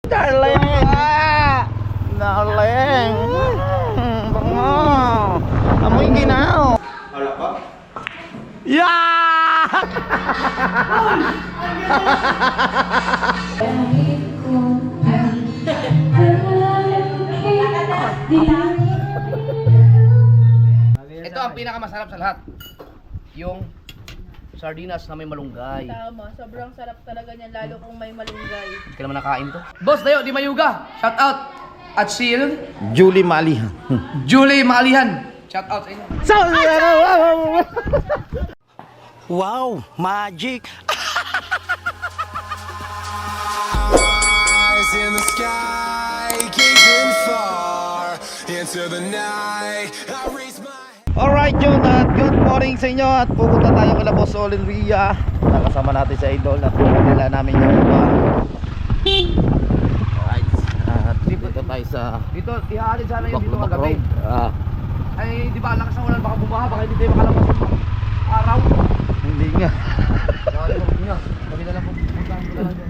Darling! Darling! Bango! Amoy ginaw! Hala pa? Yeah! Ito ang pinakamasarap sa lahat. Yung sardinas na may malunggay. Tama, sobrang sarap talaga niyan lalo kung may malunggay. Hindi ka naman nakain to. Boss Dayo, di Mayuga. Shout out. At Sil, Julie Mali. Julie Maalihan. Shout out sa inyo. Wow! Magic! Eyes in the sky, gazing far into the night. I raise my Alright yun at good morning sa inyo at pupunta tayo kila Boss Olin Ria. Nakasama natin sa Idol at nila namin yung Alright, at dito tayo sa Dito, ihahalin sana yung dito kagabi. Ay, di ba, ang lakas ng ulan, baka bumaha, baka hindi tayo makalabas ng araw. Hindi nga. Kami na lang pupuntahan ko lang dyan.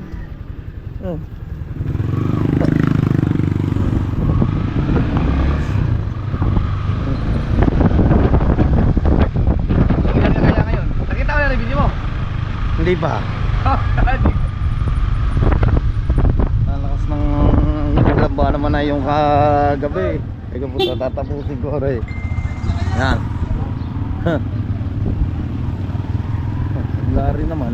Ilan ka kaya ngayon? Nakita ko na review mo? Hindi pa. Ang lakas ng lamba naman na yung kagabi. Ikaw po tatapusin ko rin. Yan. Wala rin naman.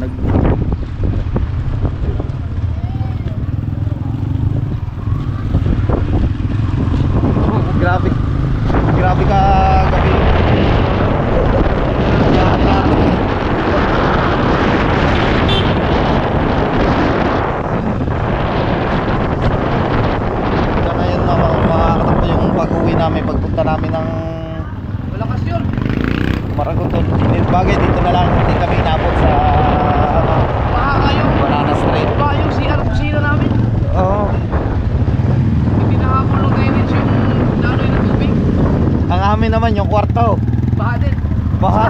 Grabe. Grabe ka gabi. Yan natin. Ngayon na makakatakbo yung pag-uwi namin pagpunta namin ng Malakas yun. Maragoton. Bagay dito na lang hindi kami inabot sa ano, Baka yung Banana Street. Baka yung CR kusina namin. Oo. Hindi nakakulong drainage yung nanoy ng tubig. Ang amin naman yung kwarto. Baha din. Baha.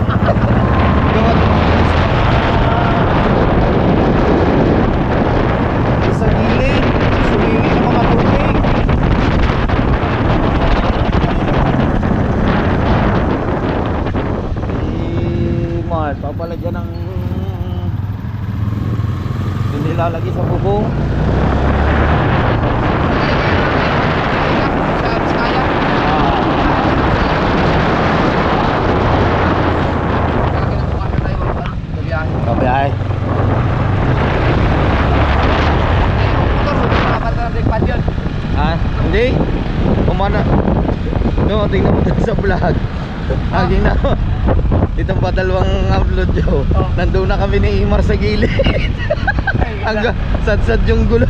Sa gilid. Sumiwi ng mga tubig. Mart, papalagyan ng hindi nilalagay sa bubong. Sa Biskaya. Talaga na bukas na tayo magbiyahe. Kabiyahe. Motor, makapata ng brake pad yun. Hindi. Umana. No, tingnan mo dito sa vlog. Lagi na. Dito pa dalawang upload yo. Nandun na kami ni Imar sa gilid. Hanggang sad-sad yung gulong.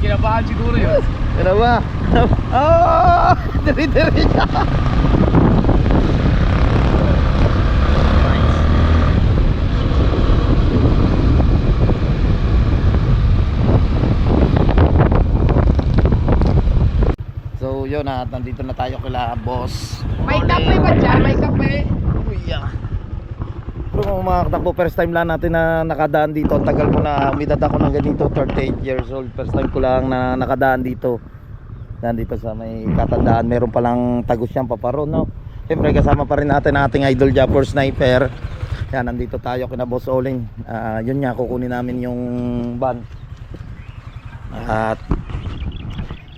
Kinabahan siguro yun. Ano ba? Ah! Diri-diri siya. So yun at nandito na tayo kila Boss. May kape ba dyan? May kape? Kuya. Pero mga katakbo, first time lang natin na nakadaan dito. Ang tagal ko na umidad ako ng ganito, 38 years old. First time ko lang na nakadaan dito. Nandito sa may katandaan, meron palang tagos siyang paparon, no? Siyempre kasama pa rin natin ang ating idol Japper Sniper. Yan, nandito tayo kina Boss Oling. Yun nga, kukunin namin yung van. At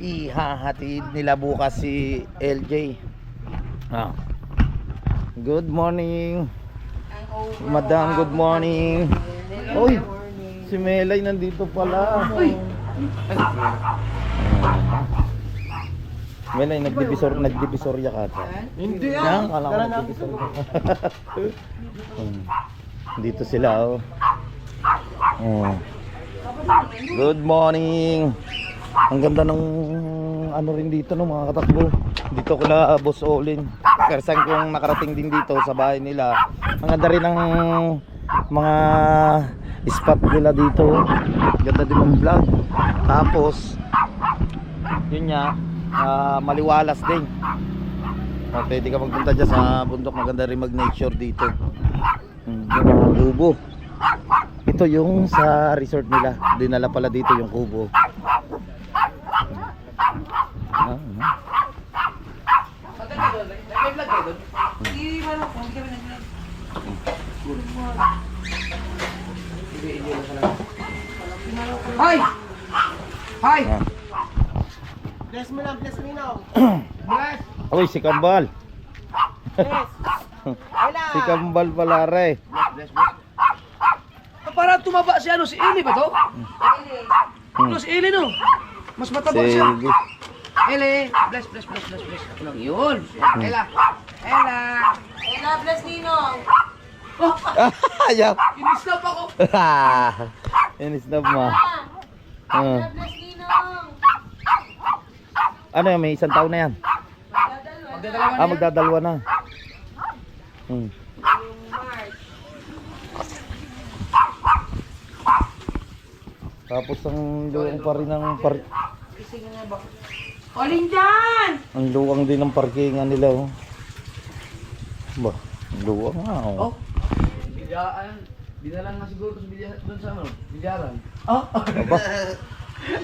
ihahatid nila bukas si LJ. Good morning Madam, good morning. Uy, si Melay nandito pala. Melay, nagdivisorya ka. Hindi Yan, kala ko nagdivisorya. Dito sila, oh. Good morning. Ang ganda ng ano rin dito, no, mga katakbo. Dito ko na Boss Olin. Kersan kong nakarating din dito sa bahay nila. Ang ganda rin ng mga spot nila dito. Ganda din ng vlog. Tapos yun nga, maliwalas din. Pwede ka magpunta dyan sa bundok. Maganda rin mag nature dito. Yung mga lubo. Ito yung sa resort nila. Dinala pala dito yung kubo. Ah, Saan kayo doon? May vlog kayo doon? Hindi, wala ko. Hindi kami nag-vlog. Hi! Hi! ah. Bless mo lang, bless me now. Uy, si Kambal. Bless. Si Kambal pala re. Bless, bless. Para tumaba si ano, si Eli ba to? No, si Eli no. Mas mataba siya. Sige. Eli, bless, bless, bless, bless, bless. Ako lang yun. Ella. Ella. Ella, bless Ninong. Oh, Ayaw. in-stop ako. Inisnab mo. Ella, bless Ninong. Ano yan, may isang taon na yan. Magdadalawa na yan. Magdadalwa na. Hmm. Yung March. Tapos ang luwang pa rin ng Gising na ba? Alin dyan! ang luwang din ng parkingan nila oh. Ba, ang luwang nga oh. Oh. Bilyaan. Binalang nga siguro sa bilyaran doon sa ano, bilyaran. Oh. Aba.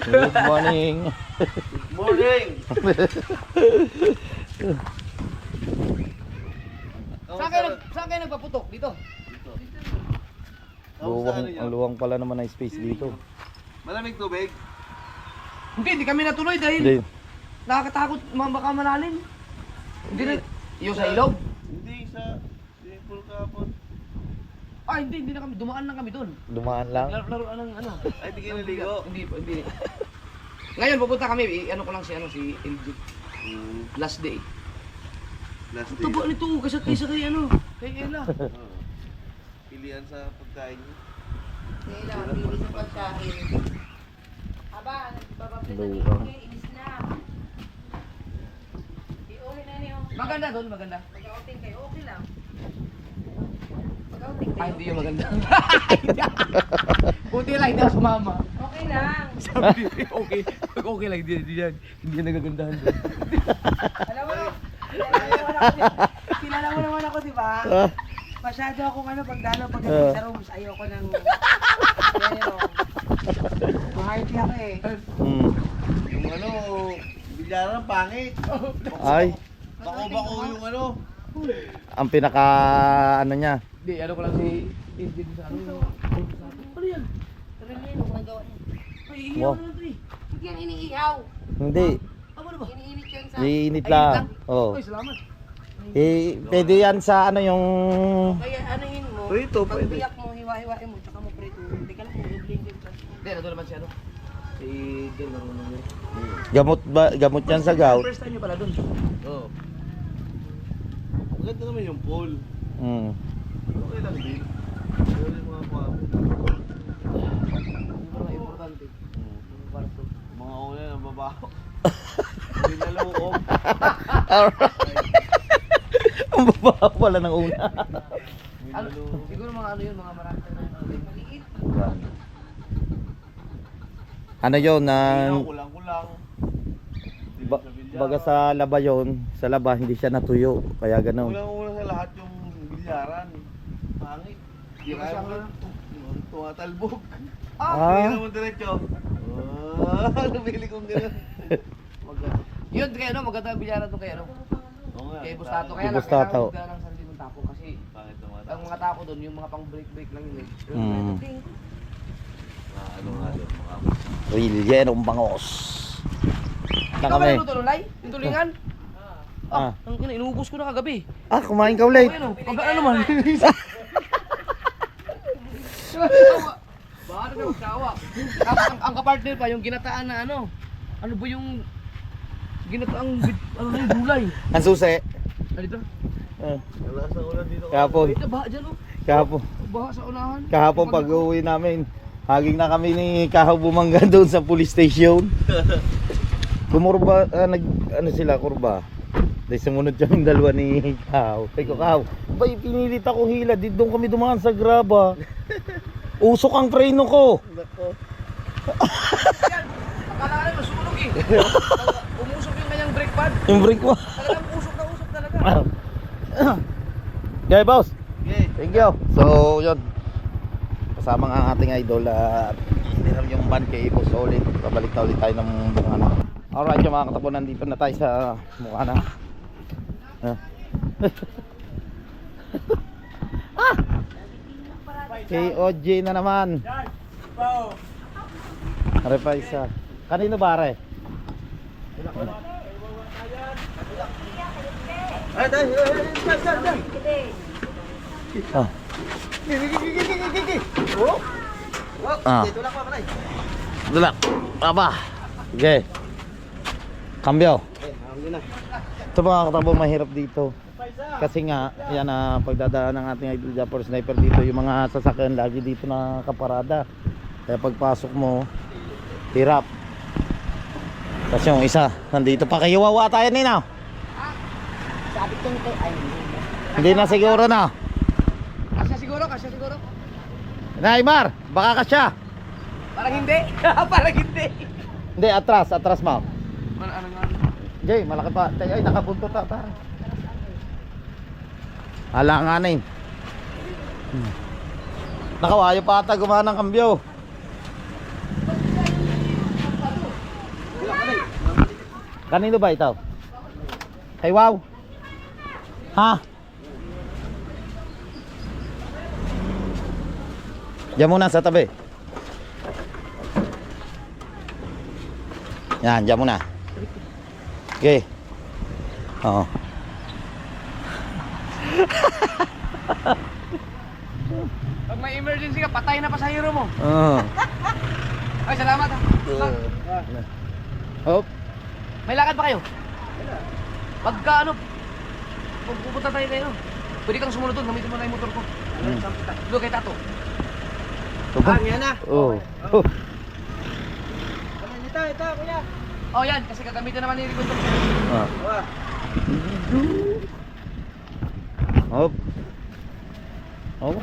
Good morning. Morning. Saan kayo nagpaputok dito? Ang luwang pala naman ng space dito. Malamig tubig? Hindi kami natuloy dahil Hindi. nakakatakot baka malalim. Hindi na yung sa ilog. Hindi sa swimming pool kahapon. Ah, hindi na kami dumaan lang kami doon. Dumaan lang. Laruan ng ano. Ay, di kayo naligo. Hindi. Ngayon pupunta kami, ano ko lang si LG. Last day. Last day. Taba nito kaysa kay kay Ella. Pilihan sa pagkain niyo. Ella, pili sa pagkain. Aba, nagbabablit na ni Luwang. Oke, inis na. I-okay na niyo. Maganda doon, maganda. Mag-outing kayo, okay lang. Mag-outing Ay, kayo. hindi yung maganda. Buti lang, hindi ako sumama. Okay lang. Sabi niya, okay lang, hindi yan nagagandahan doon. Alam mo, kilala mo naman ako, di ba? Masyado akong pagdalo pagdating sa rooms, ayoko ng pero mahardy ako eh. Hmm. Yung bilyaran pangit. Ay, Bako-bako yung ang pinaka ano niya. Hindi, ano ko lang si Indian sa ano. Ano yan? Rilino, nagawa niya. Ay, iiyaw Wow. na lang ito eh. Hindi yan iniihaw. Hindi, Ano ba? Iniinit yun sa... iinit Ay, lang. Oh. Ay, salamat. Pwede yan sa ano yung Kaya anuhin mo, Prito, pwede. pagbiyak mo, hiwa-hiwain mo, tsaka mo prito. Hindi ka lang mo, ubling din sa... Hindi, ano naman si ano? Si Jen, marunong yun. gamot yan sa gout. First time niyo pala doon. Oo. Maganda naman yung pool. Hmm. Okay lang din. Pero yung mga kwarto. Yung mga importante. Yung kwarto. Mga una na mabaho. Hindi na loob. Ang baba pala ng una. Ano, siguro mga ano yun, mga marami na Maliit. Ano yun na Kulang-kulang. baga sa laba yun, sa laba hindi siya natuyo, kaya gano'n. Kulang-kulang sa lahat yung bilyaran. Pangit. Di Kasi kaya ang- mo tumatalbog. Ah. Hindi naman diretso. Nabili kong gano'n. Yun, kaya ano, maganda ang bilyaran doon kaya ano. Oo nga. Kay Bustato, kaya Kay lang, Bustato. kailangan magdala ng sarili mong tapo kasi Pangit tumatalbog. ang mga tapo doon, yung mga pang break lang yun eh. Hmm. Ano nga doon mga Rilyenong bangos. Na Ikaw ba kami. naluto, Lolay? Yung tulingan? Ah. Ang ina, inubos ko na kagabi. Ah, kumain ka ulit. Ano, pagka naman. Bakit ka magkawa? Ang kapartner pa, yung ginataan na ano. Ano ba yung ginataang gulay? Ang susi. Ano dito? Ah, Wala sa ulan dito. kahapon. Wait, baha dyan oh. Kahapon. Baha sa unahan. Kahapon pag uwi namin, haging na kami ni Kahaw bumangga doon sa police station. Kumurba, ano sila, kurba. Dahil sumunod yung dalawa ni Kahaw. Sabi ko, Kahaw, bay, pinilit ako hila, di doon kami dumaan sa graba. Usok ang preno ko. Akala ka naman, sunog eh. Umusok yung kanyang brake pad. Yung brake mo. Talagang usok talaga. Okay, boss. Okay. Thank you. So, yun. kasama nga ang ating idol at hiniram yung van kay Boss Olin. Babalik na ulit tayo ng Bukana. Alright yung mga katakbo, nandito na tayo sa Bukana. Ah! KOJ na naman. Are pa isa. Kanino ba are? Oh. Ah. Dulak. Apa? Okay. Cambio. Ito mga katakbo, mahirap dito. Kasi nga, yan pagdadaan ng ating idol Japper Sniper dito, yung mga sasakyan lagi dito na kaparada. Kaya pagpasok mo, hirap. Kasi yung isa, nandito pa kayo, wawa tayo nina. Sabi ko nito, ay, Hindi na siguro na. Kasya siguro, kasya siguro. Naimar, baka kasya. Parang hindi. Parang hindi. Hindi, atras mo. Ano nga? Jay, malaki pa. Ay, nakabuntot ata. Alanganin. Nakawayo pa ata gumana ng kambyo. Kanino ba ito? Hey, wow. Ha? Diyan muna sa tabi. Yan, diyan muna. Okay. Oo. Pag may emergency ka, patay na pasahero mo. Oo. Ay, salamat ha. Hop. May lakad pa kayo? Pagka ano, pag pupunta tayo kayo, pwede kang sumunod doon, gamitin mo na yung motor ko. Doon kay Tato. Yan na. Oh. Ito, kuya. Oh yan, kasi gagamitin naman ni Rico ito. Ah. Hop. Oh,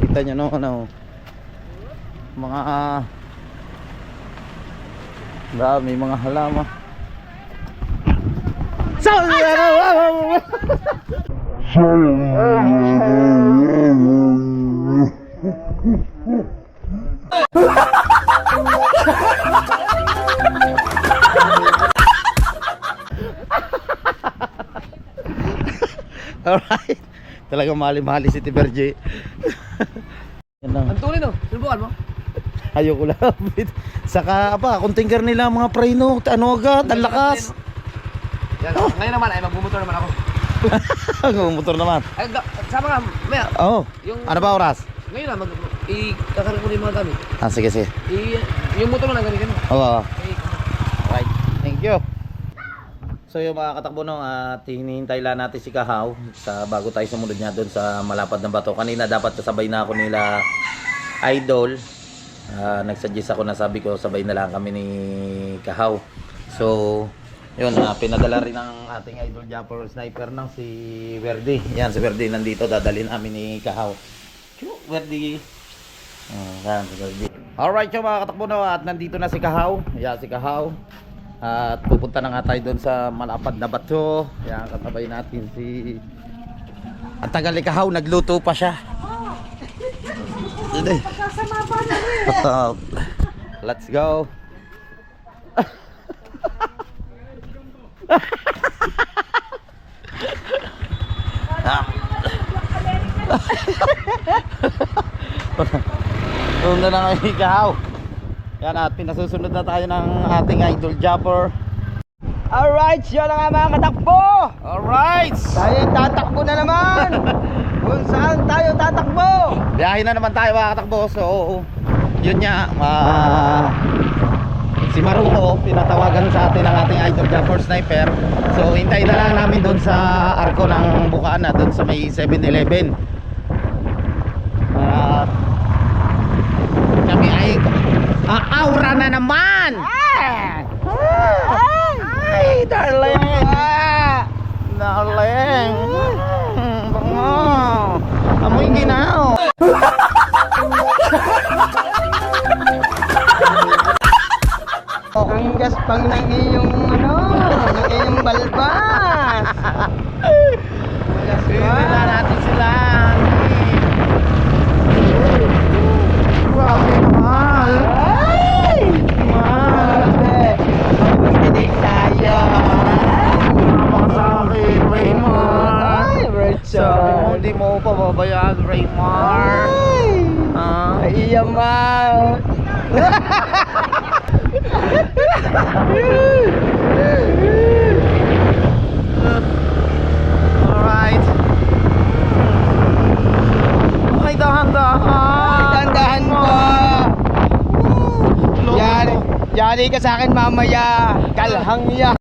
kita nyo no, ano. Mga dami mga halaman. Alright. Talagang mali-mali si Tiberji. Yan lang. Ang tuloy no, subukan mo. Ayoko lang. Saka pa, kung tinker nila mga preno, ano agad, ang lakas. Yan, ngayon naman ay magbumotor naman ako. Motor naman. Ay, sama nga, maya. Oo. Yung, Ano ba oras? Ngayon na, ikakaroon ko na yung mga gamit. Ah, sige, sige. Yung motor mo lang gamitin mo. Oo. Okay. Right. Thank you. So yung mga katakbo no, at hinihintay lang natin si Kahaw sa bago tayo sumunod niya doon sa malapad na bato. Kanina dapat kasabay na ako nila Idol. Nagsuggest ako na sabi ko sabay na lang kami ni Kahaw. So yun, pinadala rin ng ating Idol Japper Sniper ng si Verdi. Yan, si Verdi nandito, dadalhin namin ni Kahaw. Verdi. Yan, si Verdi. Alright yung mga katakbo no, at nandito na si Kahaw. Yan, si Kahaw. At pupunta na nga tayo doon sa malapad na bato. Yan, katabay natin si... Ang tagal ni Kahaw, nagluto pa siya. Magkasama pa na rin. Let's go. Sunod na nga yung Kahaw. Yan, at pinasusunod na tayo ng ating Idol Japper. Alright, yun na nga mga katakbo. Alright! Tayo tatakbo na naman. Kung saan tayo tatakbo. Biyahe na naman tayo mga katakbo. So, yun nga, si Maruko, pinatawagan sa atin ng ating Idol Japper Sniper. So, hintayin na lang namin doon sa arko ng Bukana, doon sa may 7-Eleven. Kami ay aura na naman! Ay, darling! Darling! Bango! Amoy ginaw! Ang gaspang ng iyong ng iyong balbas. Hindi na natin sila. Grabe, mahal. Ay! Mahal. Magkikinig tayo. Sumama ka sa akin, Raymar. Ay, Sabi mo, Richard. hindi mo pa babayaan, Raymar. Ay! Ah. Iya, ma. Alright. Ay, dahan-dahan. Tandahan po. Loko. Yari ka sa akin mamaya. Kalhang ya.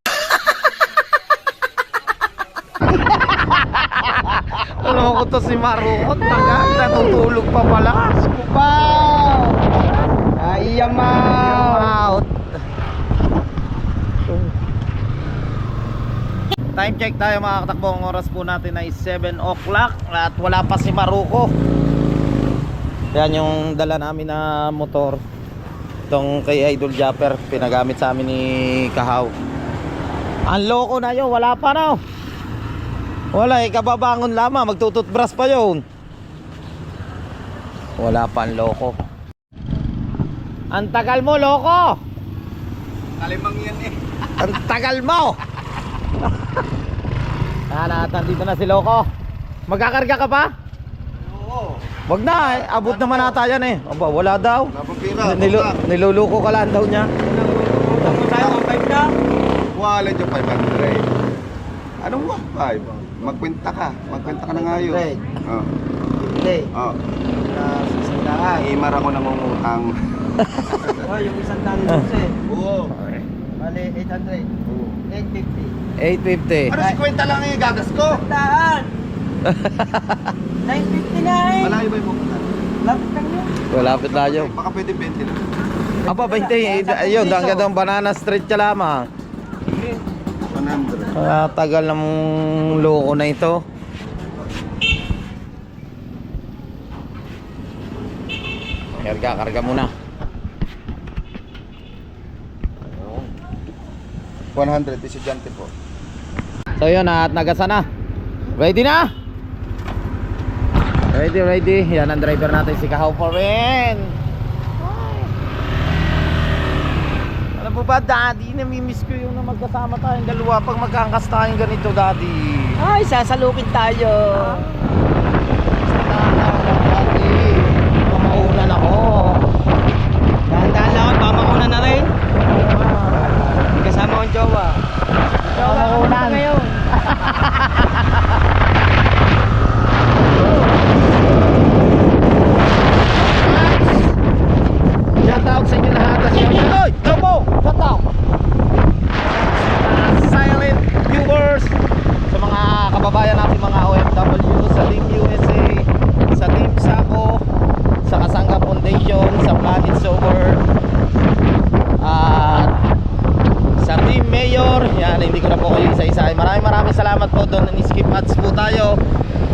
Alam ko to si Marukot. Tagal, natutulog pa pala. Kupaw. Ay, iya, ma. Out. Time check tayo mga katakbo. Ang oras po natin ay 7 o'clock at wala pa si Maruko. Yan yung dala namin na motor. Itong kay Idol Japper, pinagamit sa amin ni Kahaw. Ang loko na yun, wala pa na. Wala eh, kababangon lamang, magtututbrush pa yun. Wala pa ang loko. Ang tagal mo, loko. Kalimang yan eh. Ang tagal mo. Nandito na si loko. Magkakarga ka pa? Oo. Wag na eh, abot naman ata yan eh. Aba, wala daw. Napapira. Niluluko ka lang daw niya. Utang mo tayo, 1.5 na. Wala dyan 500. Anong 1.5? Magkwenta ka. Magkwenta ka na nga yun. 100. Oh. Hindi. Oh. Sasandaan. Imar ako nangungutang. Oh, yung isang tanong kasi. Oo. Bale, 800. 850. 850. Ano si kwenta lang yung gagas ko? Sandaan! 950 na eh! Malayo ba yung pupunta? Lapit lang yun. Malapit tayo. Baka pwede 20 lang. Aba, 20. Ayun, hanggang doon Banana Street ka lamang. 100. Tagal ng loko na ito. Karga muna. 100 estudyante po. So yun, at nagasa na. Ready na? Ready. Yan ang driver natin, si Kahaw pa rin. Alam mo ba, Daddy, namimiss ko yung na magkasama tayong dalawa pag magkangkas tayong ganito, Daddy. Ay, sasalukin tayo. Daddy, mamaulan ako. Dahan-dahan lang ako, pamakunan na rin. Kasama kong jowa. Mamaulan. Ngayon. Shout out sa inyo lahat. Oy, Topo! Shout out! Silent viewers, sa mga kababayan natin, mga OFW, sa Team USA, sa Team Sako, sa Kasangga Foundation, sa Planet Sober, at sa Team Mayor. Yan, hindi ko na po kayo isa-isa. Maraming salamat po doon. Skip ads po tayo.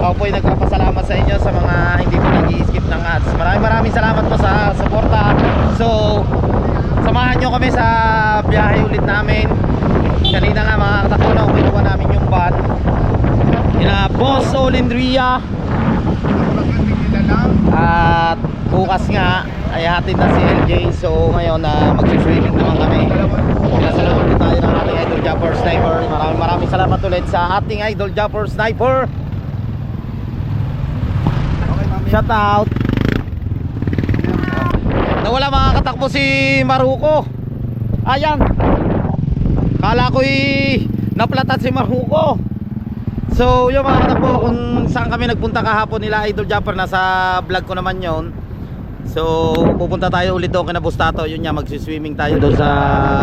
Ako po ay nagpapasalamat sa inyo sa mga hindi po nag-i-skip ng ads. Maraming salamat po sa suporta. So, samahan nyo kami sa biyahe ulit namin. Kanina nga mga katakuna, kinuha namin yung van. Ina Boss Olindria. At bukas nga ay hatid na si LJ. So ngayon na mag-streaming naman kami. Nasunod ulit tayo ng ating Idol Japper Sniper. Maraming salamat ulit sa ating Idol Japper Sniper. Shout out. Nawala mga katakbo si Maruko. Ayan. Kala ko'y naplatan si Maruko. So yung mga katakbo, kung saan kami nagpunta kahapon nila Idol Japper, nasa vlog ko naman yon. So pupunta tayo ulit doon kina Bustato. Yun nga, magsiswimming tayo doon sa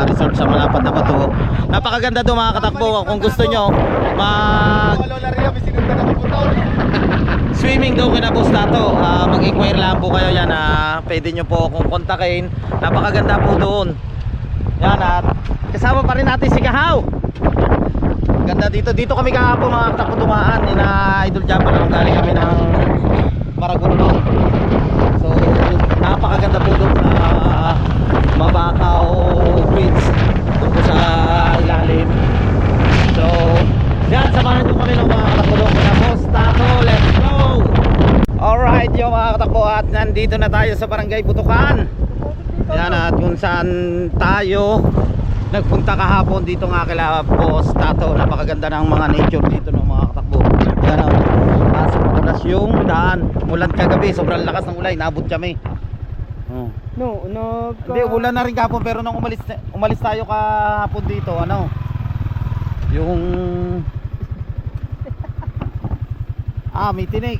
resort sa malapad na bato. Napakaganda doon mga katakbo. Kung gusto nyo swimming doon kina Bustato, mag-inquire lang po kayo yan. Pwede nyo po akong kontakin. Napakaganda po doon. Yan, at kasama pa rin natin si Kahaw. Ganda dito. Dito kami kahapon mga katakbo dumaan ni na Idol Japper nung galing kami ng Maragondo. So napakaganda po doon na Mabakaw Bridge doon po sa ilalim. So yan, samahan nyo kami ng mga katakbo doon na Bustato. Let's go! Alright yung mga katakbo, at nandito nandito na tayo sa Barangay Butukan. Yan, at kung saan tayo nagpunta kahapon dito nga kila Boss Tato. Napakaganda ng mga nature dito ng mga katakbo. Yan, kaso makulas yung daan. Ulan kagabi, sobrang lakas ng ulan, inabot kami. Oh. Hindi, ulan na rin kahapon, pero nung umalis tayo kahapon dito, ano, yung may tinik.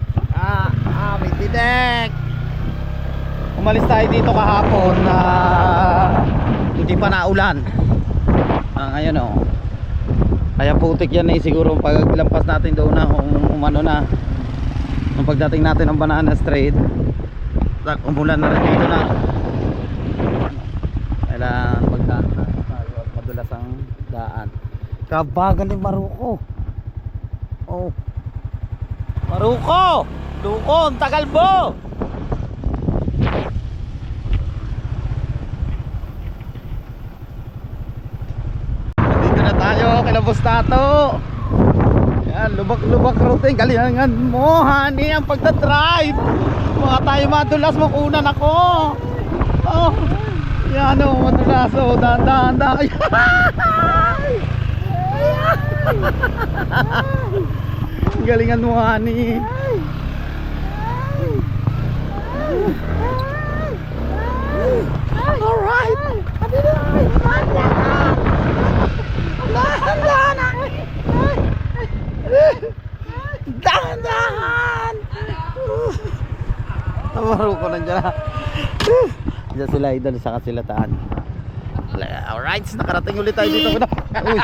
May tinik. Umalis tayo dito kahapon na hindi pa naulan. Ngayon oh. Kaya putik yan eh, siguro paglampas natin doon na umano na. Nung pagdating natin ng Banana Street, umulan na rin dito na. Kailangan magdaan tayo at madulas ang daan. Kabagan ni Maruko. Oh. Maruko! Lukon, tagal mo! Nandito na tayo, kila Boss Tato. Yan, lubak-lubak routine. Galingan mo, honey, ang pagdadrive. Mga tayo madulas, makunan ako. Oh, yan o, madulas. Oh, dahan-dahan. Galingan mo, honey. Alright. Dahan-dahan. Tamaro ko nandiyan. Diyan sila idol sa kasilataan. Alright, nakarating ulit tayo dito. Uy.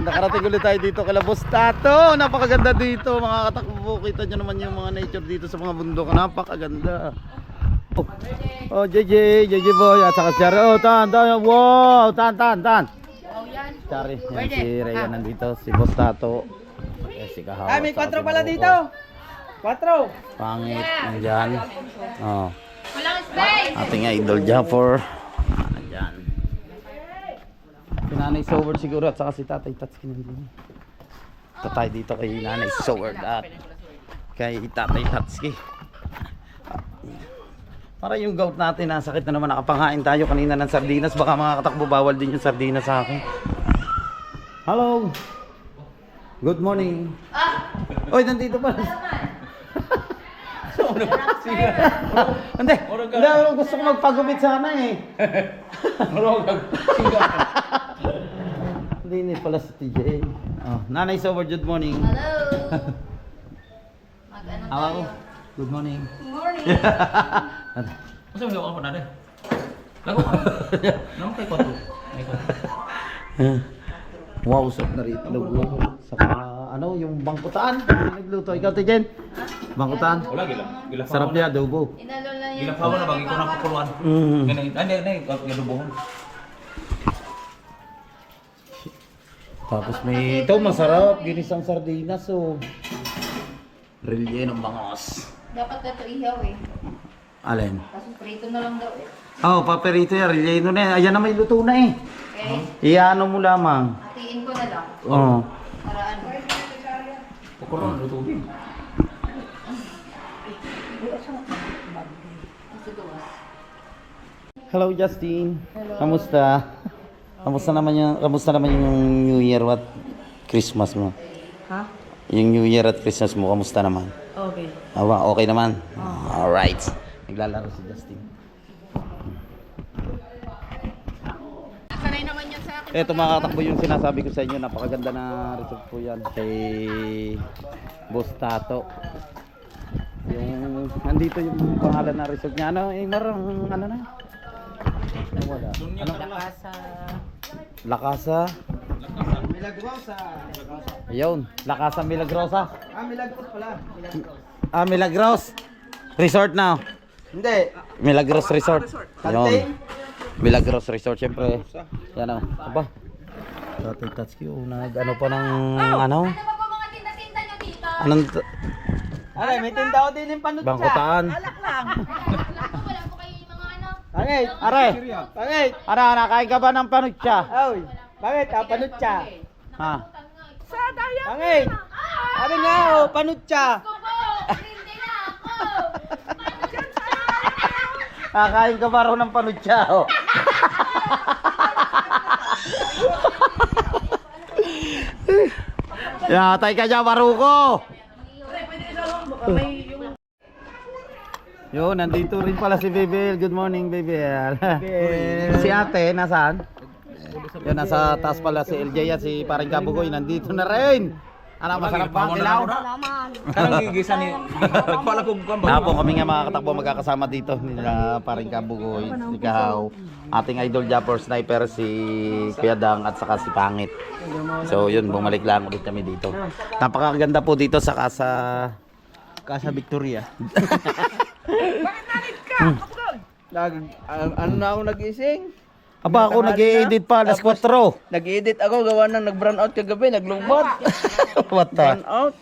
Nakarating ulit tayo dito kala Boss Tato. Napakaganda dito mga katakbo. Kita nyo naman yung mga nature dito sa mga bundok. Napakaganda. Oh, JJ boy at saka si Chari. Oh, tan. Wow, tan. Chari, yan si Rhea nandito, si Boss Tato. Si Kahawa. May 4 pala dito. 4. Pangit, nandyan. Oh. Walang space! Ating idol dyan for nandyan. Si Nanay Soward siguro at saka si Tatay Tatsuki nandyan. Ito tayo dito kay Nanay Soward at kay Tatay Tatsuki. Para yung gout natin, sakit na naman, nakapanghain tayo kanina ng sardinas. Baka mga katakbo, bawal din yung sardinas sa akin. Hello! Good morning! Oy, nandito pa! Hindi, gusto ko magpagupit sana eh. Hindi pala si TJ. Nanay Soward, good morning. Hello! Mag-ano Hello. tayo? Good morning. Good morning! Masa mo ako na rin? Lago ka. Naman kay Kwato. Wow, sarap na rito. Saka ano, yung bangkutaan. Nagluto. Ikaw, Tijen? Bangkutaan. Wala, gila. Sarap niya, adobo. Inalol na yun. Gila pa na bagay ko na pakuluan. Galubuhon. Tapos may ito, masarap. Ginisang sardinas, oh. Rellenong bangos. Dapat ito ihaw eh. Alin? Kaso prito na lang daw eh. Oh, paperito yan. Relleno na yan. Ayan na, may luto na eh. Okay? Iano mo lamang. Hatiin ko na lang. Oh. Para ano. Pakuluan, lutubin. Kasi duwas. Hello, Justin. Kamusta? Kamusta naman yung New Year at Christmas mo? Ha? Yung New Year at Christmas mo, kamusta naman? Okay. Okay naman? Alright. Naglalaro si Justin. Ito mga katakbo yung sinasabi ko sa inyo. Napakaganda na resort po yan kay Boss Tato. Yung nandito yung pangalan na resort niya. Ano? Marang ano na? Wala. Ano? Lakasa. Milagrosa. Ayun. Lakasa Milagrosa. Milagros pala. Milagros. Resort na. Hindi. Milagros Resort. Kante? Ayun. Milagros Resort, syempre. Yan o. Aba. Tatay Tatsuki, ano pa ng ano? Ano ba po mga tinda-tinda nyo dito? Anong Aray, may tinda ko din yung panutsa. bangkutaan? Alak lang. Wala po kayo yung mga ano. Pangit. Are, Pangit. ara, kain ka ba ng panutsa? Oy. Pangit, panutsa. Ha? Pangit. Ari nga, panutsa. Ako po! Hindi na ako! Kakain ka ba raw ng panutsao? Yatay ka dyan, Baruko! Yun, nandito rin pala si Bebel. Good morning, Bebel. Si ate, nasaan? Yun, nasa taas pala si LJ at si Paring Kabugoy. Nandito na rin. Ano, masarap ba ang kilaw? Kanang gigisa ni nagpala ko kan Na po kami nga mga katakbo magkakasama dito nila Paring Kabugoy, si Kahaw, ating idol Japper Sniper si Kuya Dang at saka si Pangit. So yun, bumalik lang ulit kami dito. Napakaganda po dito sa Casa Victoria. Bakit nalit ka? Ano na ako nagising? Aba ako nag-i-edit pa, alas 4. Nag-edit ako, gawa ng nag-brown out kagabi, naglungkot. What the? Brown out.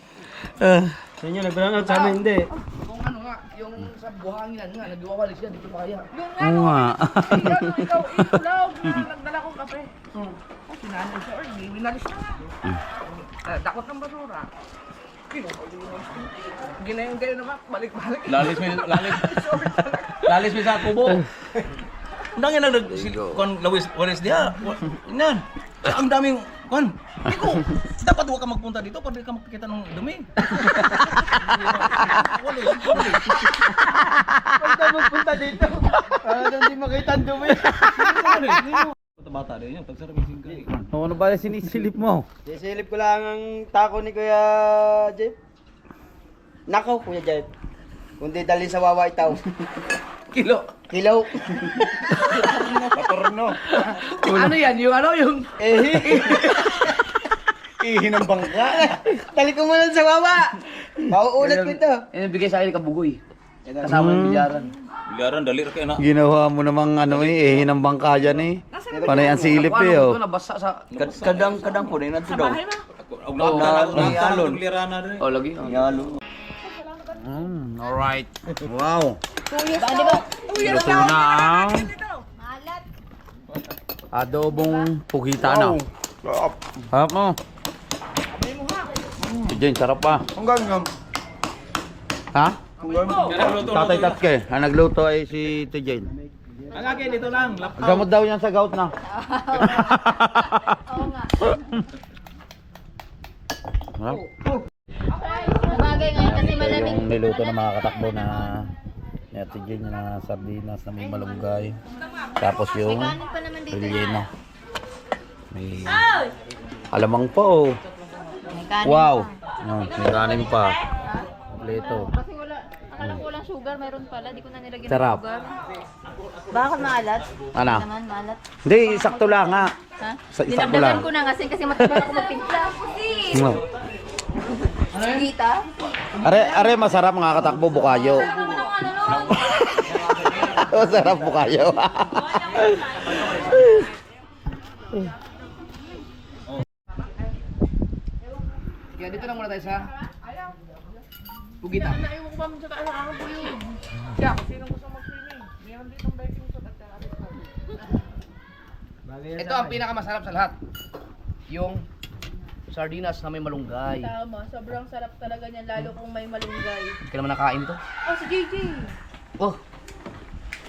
Sa inyo nag-brown out, sa amin hindi. Kung ano nga, yung sa buhangin nga, nagwawalis yan, dito pa kaya. Oo nga. Ikaw, nagdala kong kape. Sinanay siya, or binalis na nga. Dakot ng basura. Ginayon kayo naman, balik-balik. Lalis mi sa kubo. Ndang yan kon lawis walis dia. Inan. Ang daming kon. Iko. Dapat huwag ka magpunta dito para ka makikita ng dumi. Walis. Huwag ka magpunta dito. Para hindi makita ang dumi. Bata din yan, tagsara may singkay. Ano ba yung sinisilip mo? Sisilip ko lang ang tako ni Kuya Jeff. Nakaw, Kuya Jeff. Kundi dali sa wawa itaw. Kilo. Kilaw. Patorno. Ano yan? Yung ano? Yung... Ihi ng bangka. Dali ko muna sa wawa. Mauulat ko ito. Yan yung bigay sa akin ni Kabugoy. Kasama yung bilyaran. Bilaran, dali kayo na. Ginawa mo namang ano ihi ng bangka dyan eh. Panay ang silip eh oh. Ito, nabasa sa... Kadang po din nato daw. Talon. Oh, lagi. Yalo. Alright. Wow. Luto na ang Malat. adobong pugitana. Sarap mo. Diyan, sarap pa. Hanggang nga. Ha? Tatay Tatke. Ang nagluto ay si Tijen. Ang akin dito lang. Gamot daw yan sa gout na. Oo nga. Sarap. Sabagay ngayon kasi malamig. Yung niluto ng mga katakbo na ni Ate Jane na sardinas na may malunggay. Tapos yung Kanin pa naman dito relleno. na. May alamang pa oh. May kanin Wow. pa. May kanin pa. Kompleto. Kasi wala, akala ko walang sugar, mayroon pala. Di ko na nilagyan Sarap. ng sugar. Bakit maalat? Ano? Naman maalat. Hindi, sakto lang ha. Ha? Sakto Dinagdagan lang. ko na kasi matagal ako magtimpla. No. Gita? Are masarap mga katakbo bukayo. Masarap bukayo. Kaya dito lang muna tayo sa... Pugita. Ito ang pinakamasarap sa lahat. Yung sardinas na may malunggay. Tama, sobrang sarap talaga niyan, lalo kung may malunggay. Hindi ka naman nakain to. Oh, si JJ! Oh,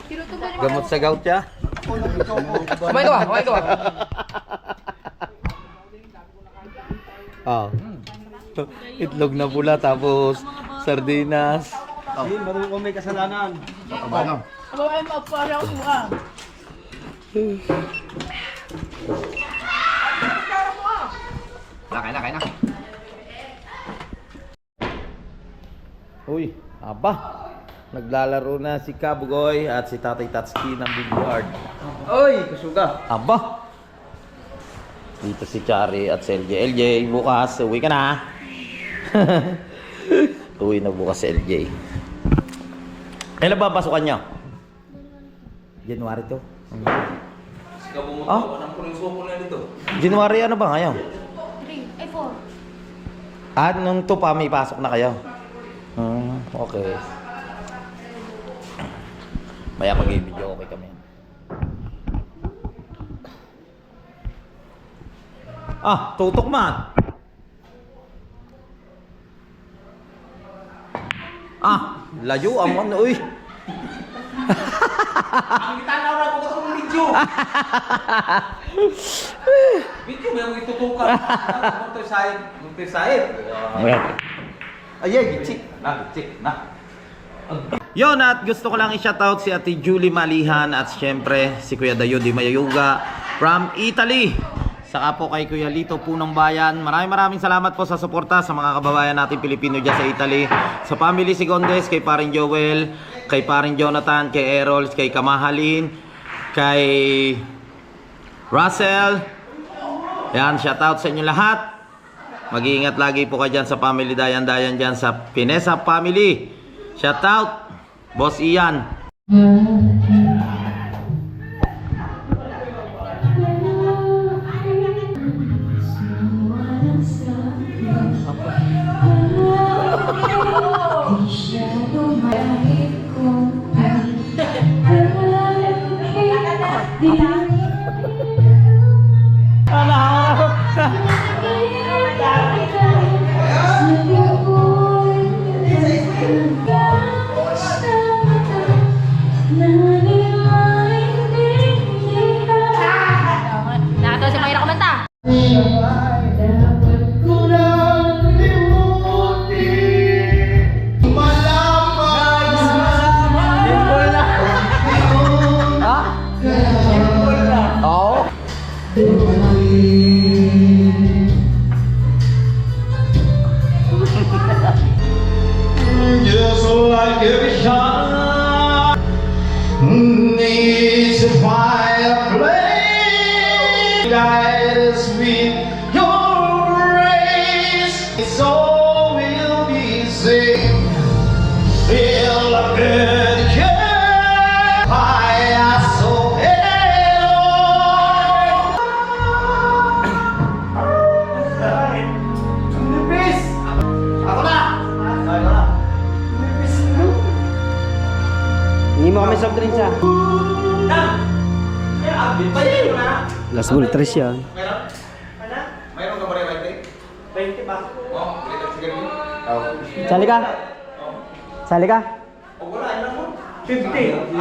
Tinutubo niyo Gamot sa gout ya. kumain ka ba? Kumain ka ba? Ah. Itlog na pula tapos sardinas. Hindi, marunong ko may kasalanan. Ano? Aba ay magparaw mo ah. Kain na. Uy, aba. Naglalaro na si Kabugoy at si Tatay Tatski ng billiard. Oy, kusuga. Aba. Dito si Chari at si LJ. LJ, bukas uwi ka na. Uwi na bukas si LJ. Kailan ba pasukan nyo? January to. Ah? January ano ba ngayon? 3, ay 4. Ah, nung to pa may pasok na kayo? Okay. Maya mag-i-video okay kami. Ah, tutok man. Ah, layo ang ano, uy. Ang itanaw na ko itong video. Video mo yung itutukan. Muntir-sahid. Ayay, gitsik. Na. Yon, at gusto ko lang i-shoutout si Ate Julie Malihan at syempre si Kuya Dayo Di Mayayuga from Italy. Saka po kay Kuya Lito Punong Bayan. Maraming salamat po sa suporta sa mga kababayan natin Pilipino dyan sa Italy. Sa family Sigondes, kay paring Joel, kay paring Jonathan, kay Errol, kay Kamahalin, kay Russell. Yan, shoutout sa inyo lahat. Mag-iingat lagi po kayo dyan sa family Dayan-Dayan dyan sa Pinesa family. Shoutout, Boss Ian. Nakatawa si Mayra kumanta. Just like every shot needs a fireplace, guide us with your rays, so we'll be safe. Feel like a cat, I so Hindi mo kami soft drinks ah. Las Ultras yan. Mayroon ka ba rin 20 ba? Oo, kita siguro. Sali ka? Sali ka? O wala, ilan mo? 50.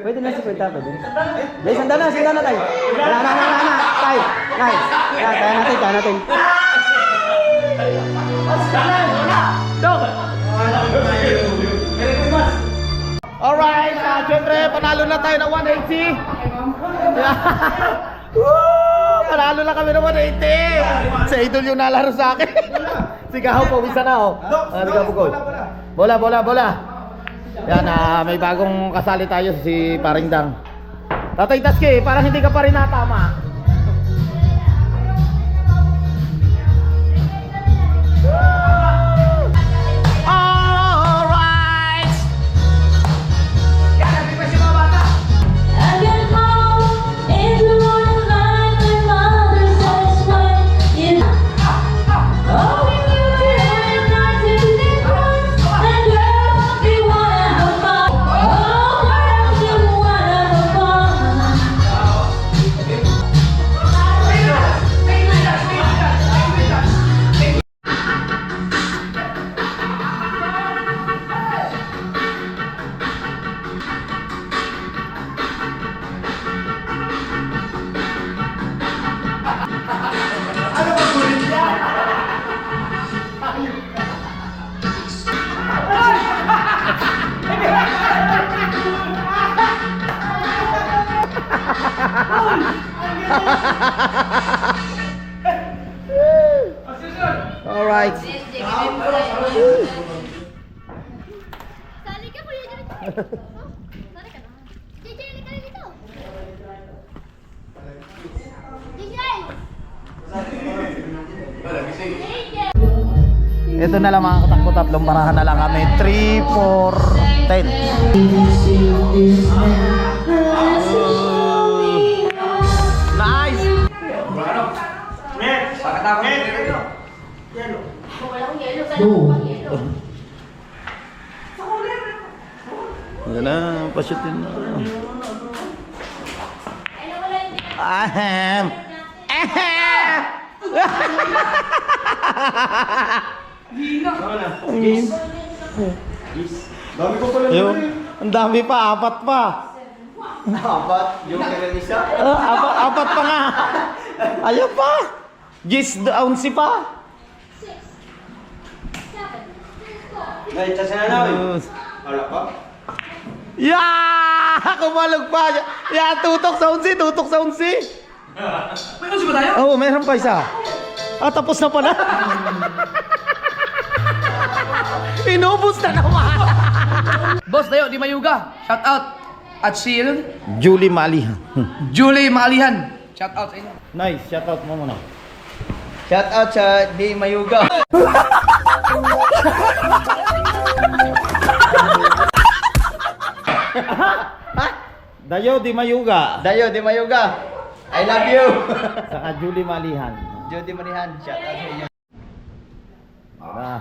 Pwede na si Kwenta, pwede. Dahil sandal na tayo. Wala na, tayo. Nice. Tayo natin. Alright, syempre panalo na tayo ng 180. Woo! Panalo na kami ng 180. Si Idol yung nalaro sa akin. Sigaw po, isa na oh. Sigaw po ko. Bola. Yan, may bagong kasali tayo si Paring Dang. Tatay Taski, parang hindi ka pa rin natama. Alright. Sali ka, Kuya Jun. Sali ka na. JJ, halika na dito. JJ! Ito na lang mga katakbo, tatlong barahan na lang kami. 3, 4, 10. Nice! Yan na, pasyotin na. Ahem! Ahem! Dami ko pala Ayun. Ang dami pa, apat pa. Apat, yung kailan isa. Apat pa nga. Ayaw pa. Gis, ounce pa. 6, 7, 8, 9. Ngayon, sa sana namin. Wala pa? Yeah! Kumalog pa. Yeah, tutok sa unsi, tutok sa unsi. May unsi ba tayo? Oo, meron pa isa. Tapos na pala. Inubos na naman. Boss Dayo, di mayuga. Shout out. At si Julie Malihan. Julie Maalihan. Shout out sa inyo. Nice, shout out mo muna. Shout out sa Di Mayuga. Dayo di Mayuga. Dayo, Di Mayuga. I love you. Saka Julie Malihan. Jody Marihan, shout out sa inyo. Ah.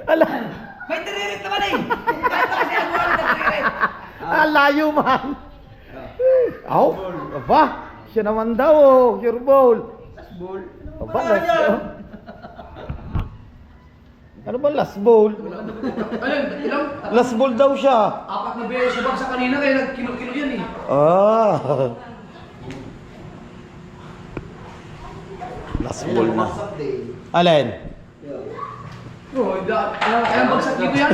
Ala, May tiririt naman eh. Kahit kasi ang buwan ng tiririt. layo man. Aw, aba, siya naman daw, oh, your bowl. Aba, ano ba last bowl? Ayun, ilang? Last bowl daw siya. Apat na beses sa bagsa kanina kaya nagkilo-kilo yan eh. Ah. Last bowl na. Alin? Oh, ilang bagsak dito yan?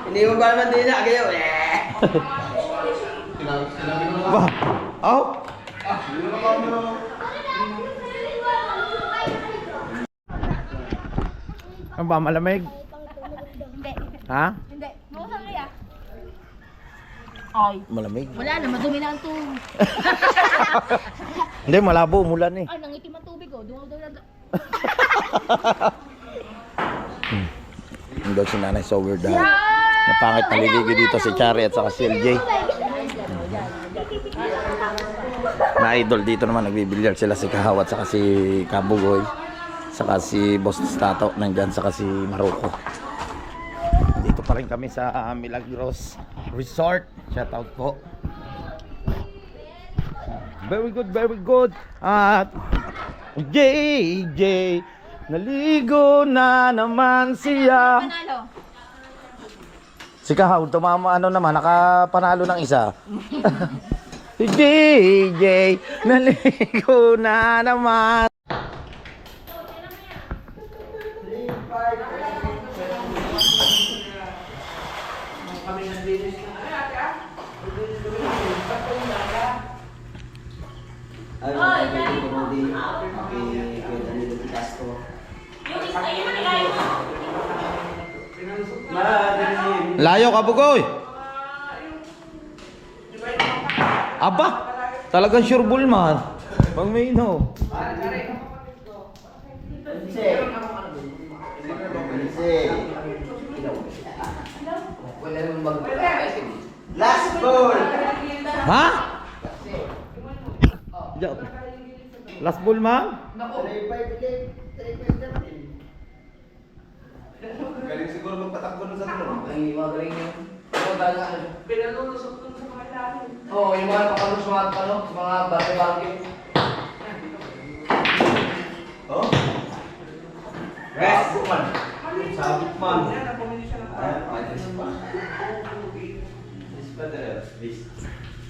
Hindi ko ba naman din na kayo. Ba? Aw. Ano ba, malamig? Hindi. Ha? Hindi. Mausap niya. Malamig? Wala na, madumi na ang tubig. Hindi, malabo, umulan eh. Ay, nangitim ang tubig oh. Dungaw daw na. Yung daw si Nanay Sober daw. Napangit naliligi dito si Chari at saka si LJ. Na idol dito naman nagbibilyar sila si Kahaw at saka si Kabugoy. Saka si Boss Tato nandyan saka si Maroko. Dito pa rin kami sa Milagros Resort. Shout out po. Very good, very good. At JJ naligo na naman siya. Panalo. Si Kahaw, tumama ano naman, nakapanalo ng isa. Si JJ, naligo na naman. Layo ka, Bugoy. Aba, talagang sure bull man. Pag may ino. Last ball. Ha? Last ball man? Galing siguro magpatakbo nun sa tulong. Ay, magaling yun. Ano ba na ano? Pinalulusok dun sa mga lalim. Oo, yung mga pakalus sa mga bate-bate. Oh? Rest. Sabit man.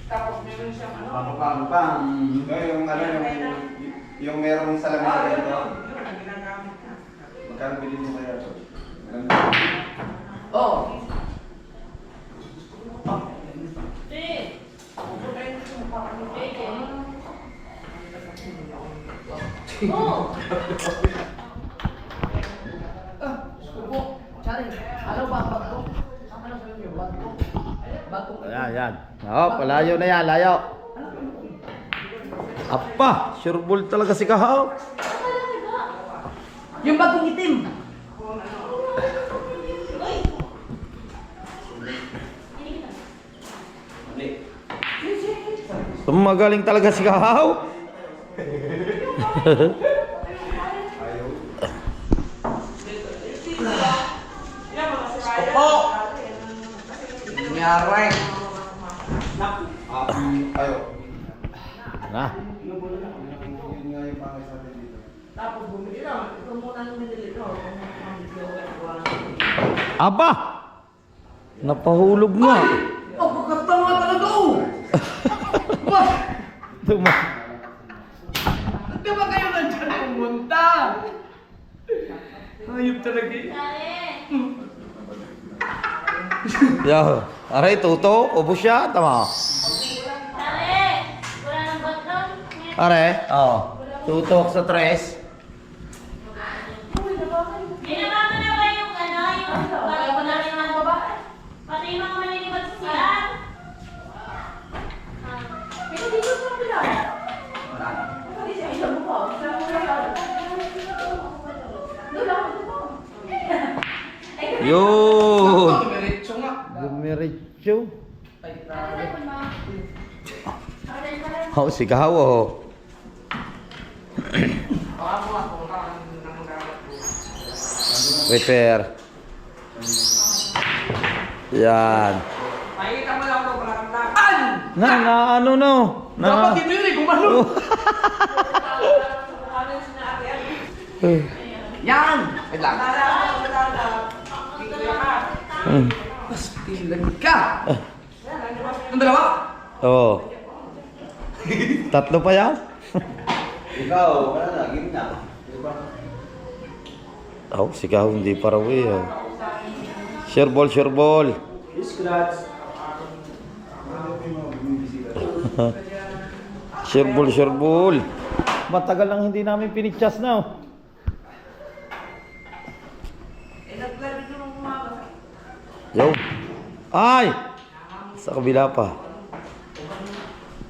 Tapos meron siyang ano. Pang. Yung merong salamin sa ganito. Yun ang ginagamit na. Magkano bilhin mo kaya ito? Oo. Chari, ano ba ang bago? Ano sa inyo? Bago? Bago? Ayan, yan. Oh, palayo na yan, layo. Apa, sure bull talaga si Kahaw. Yung bagong itim. Magaling talaga si Kahaw. Opo! Nangyari. Ayo. Na. Tapos bumili na. Ito muna nung binili ko. Aba! Napahulog nga. Oh, pagkatawa talaga oh! Tuma. Di ba kayo nandiyan pumunta? Ayop talaga eh. Yo, aray tuto, ubos siya, tama. Pare, wala nang background. Are, tutok sa tres. Ginawa mo na ba yung ano, yung pagkakaroon ng babae? Pati yung mga malilipat sa siyan? Pero dito sa pila. Yun! Dumiretso nga. Dumiretso. Oh, sigaw oh. Repair. Yan. Makikita mo lang ako palatandaan. Na ano no? Dapat dito yun eh, gumano. Yan! Wait lang. Mas tilag ka. Ang dalawa? Oh. Tatlo pa yan? Ikaw, wala na, game na. Oh, sigaw hindi pa raw eh. Oh. Sure ball, sure ball. Sure ball, sure ball. Matagal lang hindi namin pinichas na oh. Yo. Ay! Sa kabila pa.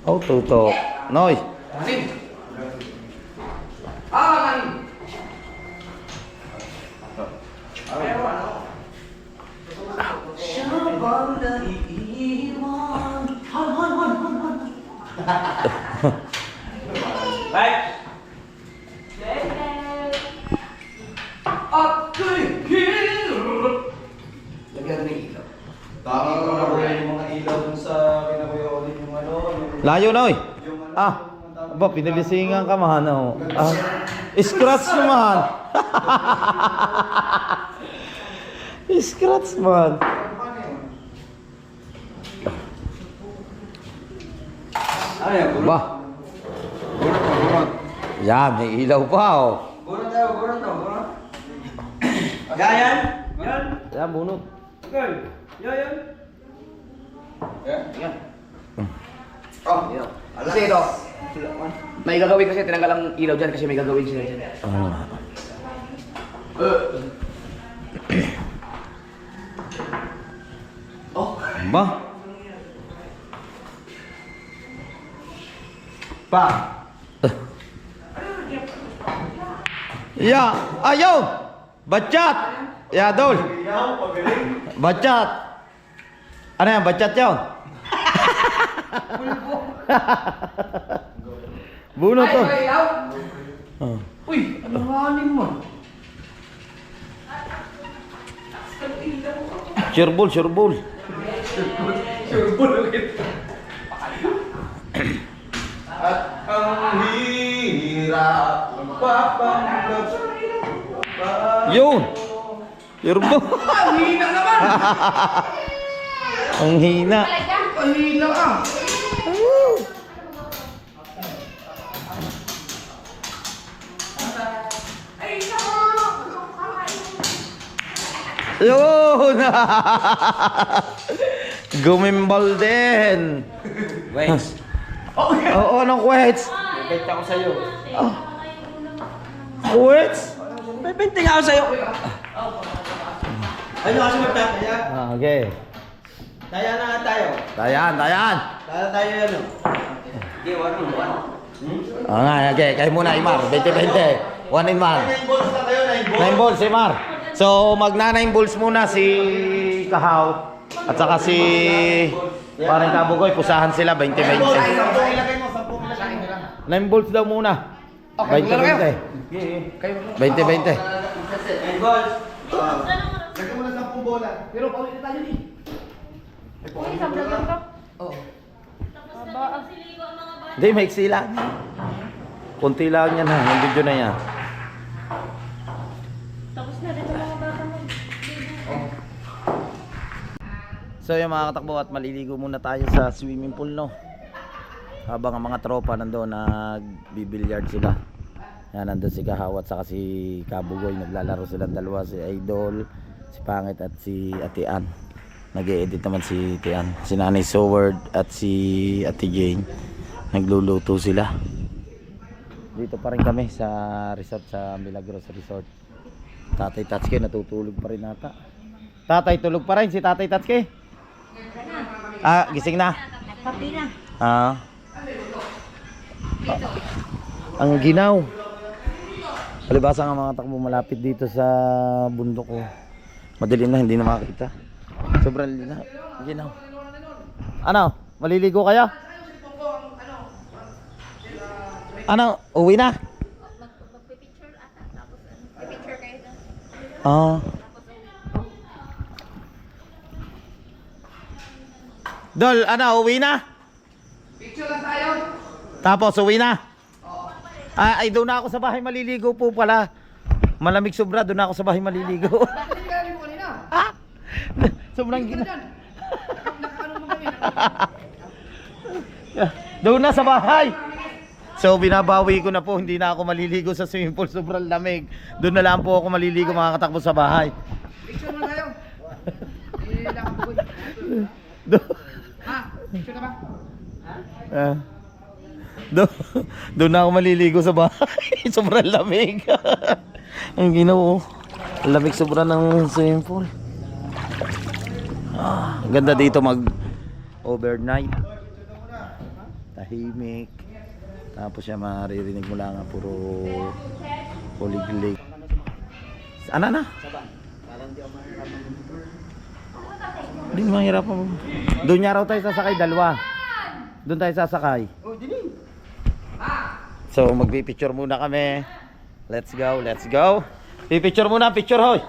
Oh, tutok. Noy. Kanin. Kanin. Pero ano? Siya bang naiiwan? Han. Right. Ako'y hirap. Lagyan ng ilaw. Tama ko na rin yung mga ilaw dun sa kinakuya ulit yung ano. Layo, Noy. Ah. Aba, pinilisingan ka man. Oh. Ah. Scratch naman. Scratch man. Ano yan? Ba. Burot. Yan, may ilaw pa oh. Burot tayo, burot. Yan. Yan. Yan, bunot. Okay. Yan. Yan. Oh, kasi ito. May gagawin kasi tinanggal ang ilaw dyan kasi may gagawin sila dyan. Ah. Oh. Ba? Pa. Ya, ayo. Bachat. Ya, Dol. Bachat. Ano yan, bachat yun? Bunot to. Ay, ilaw. Oh. Uy, ano hanin mo? Sureball, sureball. At ang hirap magpapanggap. Yun. Sureball. Ang hina naman! Ang hina. Ang hina ah! Yun. Gumimbal din. Wait. Oo, anong quets? Bait ako sa'yo. Quets? May binting ako sa'yo. Ano kasi magtataya? Ah, okay. Taya na nga tayo. Dayan. Taya tayo yan o. Hindi, one. Ah, nga, okay. Kayo muna, Imar. 20-20. One in one. 9 balls na kayo, 9 balls. 9 balls, Imar. So, magna 9 balls muna si Kahaw. At saka si parang Kabugoy. Pusahan sila, 20-20. 9 balls daw muna. 20-20. 20-20. 9 balls. Lagyan mo na 10 bola. Pero paulit na tayo eh. Uy, isang vlog lang to. Oo. Tapos na siligo ang mga bata. Hindi, maiksi lang. Kunti lang yan ha, yung video na yan. Tapos na rin ang mga bata mo. So yung mga katakbo at maliligo muna tayo sa swimming pool no. Habang ang mga tropa nandoon nagbibilyard sila. Yan, nandun si Kahawat saka si Kabugoy, naglalaro silang dalawa, si Idol, si Pangit at si Ate Ann. Nag-e-edit naman si Ate Ann, si Nanay Soward at si Ate Jane. Nagluluto sila. Dito pa rin kami sa resort, sa Milagros Resort. Tatay Tatsuki natutulog pa rin ata. Tatay tulog pa rin si Tatay Tatsuki. Gising na. Papi na. Ang ginaw. Palibasa nga mga takbo malapit dito sa bundok ko. Madilim na, hindi na makakita. Sobrang ginaw. Ano? Maliligo kayo? Ano? Uwi na? Magpipicture ata. Tapos pipicture kayo doon. Dol, ano? Uwi na? Picture lang tayo. Tapos uwi na? Ay, doon na ako sa bahay maliligo po pala. Malamig sobra, doon na ako sa bahay maliligo. Hindi ka rin mo kanina. Sobrang ginaw. Nakaano mo kami? Doon na sa bahay. So binabawi ko na po, hindi na ako maliligo sa swimming pool, sobrang lamig. Doon na lang po ako maliligo mga katakbo sa bahay. Picture lang tayo. Nakabugoy. Picture na ba? Doon na ako maliligo sa bahay. Sobrang lamig. Ang ginaw. Lamig sobra ng swimming pool. Ganda dito mag overnight. Tahimik. Tapos siya maririnig mo lang puro kulig-lig. Ano na? Hindi mahirapan mo. Doon niya raw tayo sasakay, dalawa. Doon tayo sasakay. So magpipicture muna kami. Let's go, let's go. Pipicture muna, picture hoy.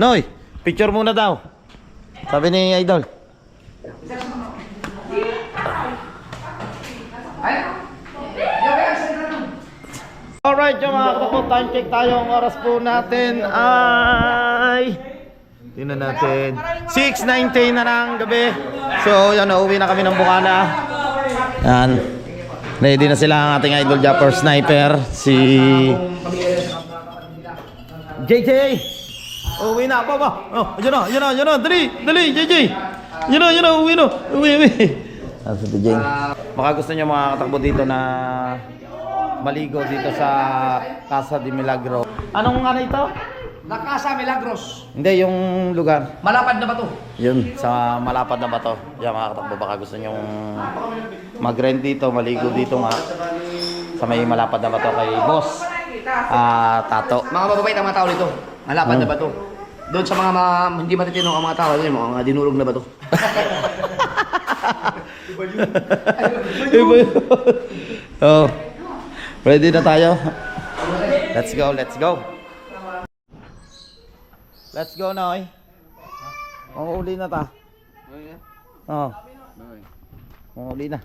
Noy, picture muna daw. Sabi ni Idol. Alright yung mga katakbo, time check tayo. Ang oras po natin ay tingnan natin 6:19 na ng gabi. So yan, uuwi na kami ng Bukana. Yan, ready na sila ang ating idol Japper Sniper, si JJ. Uwi na pa ba? Oh, yun na, dali, JJ. Yun na, uwi. Sa JJ. Baka gusto niyo mga katakbo dito na maligo dito sa Casa de Milagro. Anong ano ito? La Casa Milagros. Hindi, yung lugar. Malapad na ba to? Yun, sa malapad na bato. Yan mga katakbo, baka gusto nyong mag-rent dito, maligo dito nga. Sa may malapad na bato kay Boss Tato. Mga mababait ang mga tao dito. Malapad na ba to? Doon sa mga hindi matitino ang mga tao, yun, mga dinurog na ba to? Iba yun. Oh. Ready na tayo? Let's go, let's go. Let's go na, oy. Uli na ta. Oh. Uli na.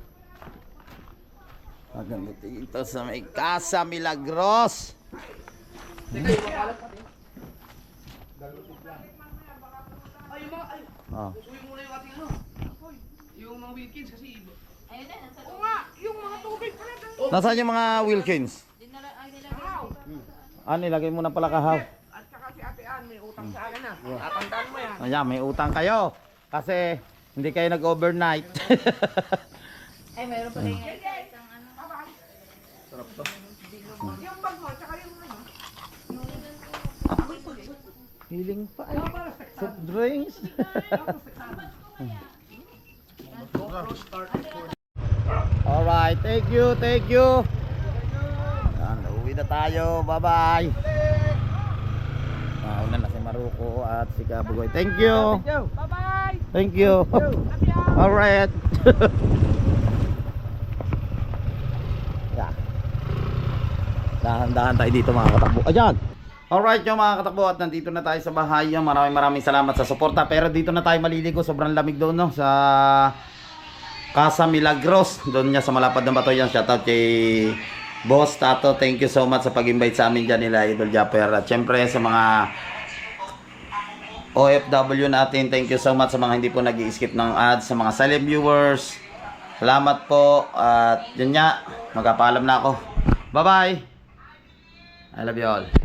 Maganda dito sa may Casa Milagros. Oh. Usuin muna yung ating ano. Yung mga Wilkins kasi iba. Ayun na, nasa Oo nga, yung mga tubig pala. Nasaan yung mga Wilkins? Nilagay mo na pala kahaw. At saka si Ate Ann, may utang sa akin na. Tatandaan mo yan. Ayan, may utang kayo. Kasi hindi kayo nag-overnight. Ay, mayroon pa rin isang ano. Yung bag mo, tsaka yung ano. Healing pa. Soft drinks. Alright, thank you. Yan, uwi na tayo. Bye-bye. Una na si Maruko at si Kabugoy. Thank you. Bye-bye! Thank you. Alright. Dahan-dahan tayo dito mga katakbo. Ayan. Alright yung mga katakbo, at nandito na tayo sa bahay. Maraming salamat sa suporta. Pero dito na tayo maliligo. Sobrang lamig doon, no? Sa Casa Milagros. Doon niya sa malapad ng bato yan. Shoutout kay Boss Tato, thank you so much sa pag-invite sa amin dyan nila Idol Japper. At syempre sa mga OFW natin, thank you so much sa mga hindi po nag-i-skip ng ads, sa mga celeb viewers. Salamat po. At yun nga, magpapaalam na ako. Bye-bye. I love you all.